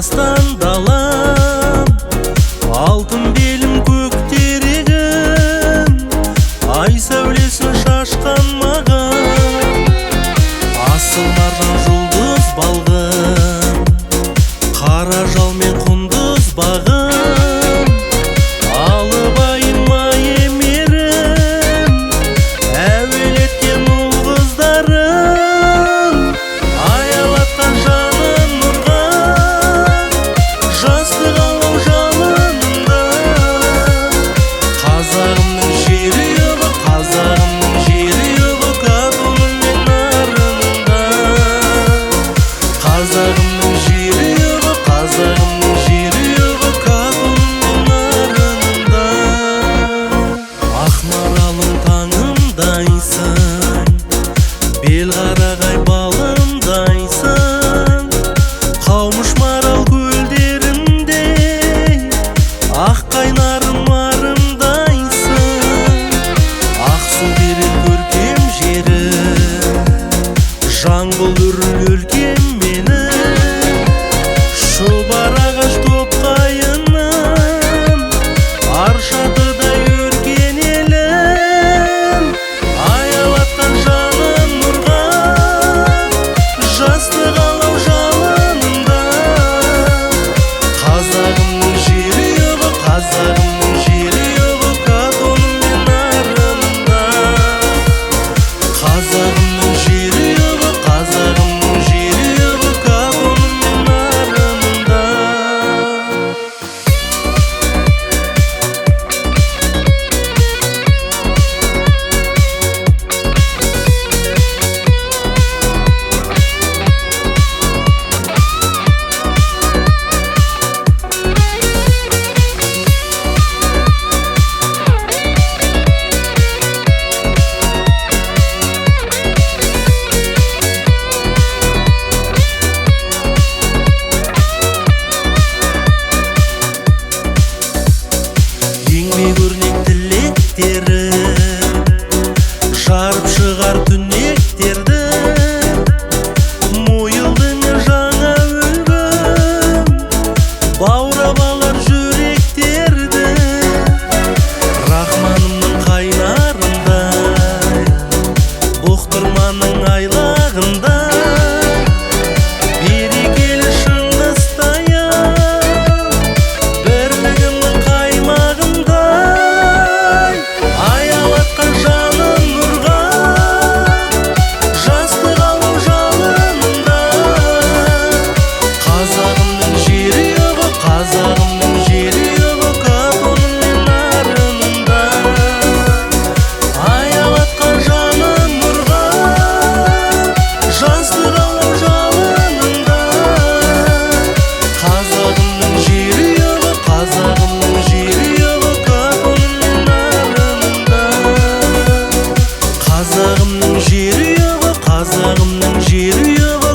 астан далам, алтын белім көк терегім, ай сәулесін шашқан маған, асыл маржан жұлдыз балғын, қара жал мен құндыз бағым, алып айыма емерім, әуелеткен ұл қыздарым, аялатқан жанын нұрға, жастық алау жалынында. Қазағымның жері ұлы, қазағымның жері ұлы, қатоным мен нарынында. Қазағымның жері ұлы, қазағымның жері ұлы, қатоным мен нарынында. Ақмаралым таңымдайсың, белғарағай балымдайсың, қаумыш марал көлдерінде ақ қайнарым арымдайсың. Ақсу берен көркем жері, жаңбыл үріл өлкем менің, шұбар ағаш топқайыным, аршатыдай өркен елім, аялатқан жанын нұрға, жастық алау жалынында. Қазағымның жері ұлы, қазағымның жері ұлы, қатоным мен нарынында. Қазағымның жері ұлы, қазағымның жері ұлы, қатоным мен нарынында. Еңбек өрнек тілектері, жарып шығар түнектерді, мойылды мен жаңа өлгім, баурап алар жүректерді. Рахманымның қайнарындай, бұқтырманың айлағында, берекелі шыңғыстайым, бірлігімнің қаймағындай, аялатқан жанын нұрға, жастық алау жалынында. Қазағымның жері ұлы, қазағымның жері ұлы, қатоным мен нарынында. Аялатқан жанын нұрға, жастық алау жалынында. Қазағымның жері ұлы, қазағымның жері ұлы, қатоным мен нарынында. Қазағымның жері ұлы, қазағымның жері ұлы,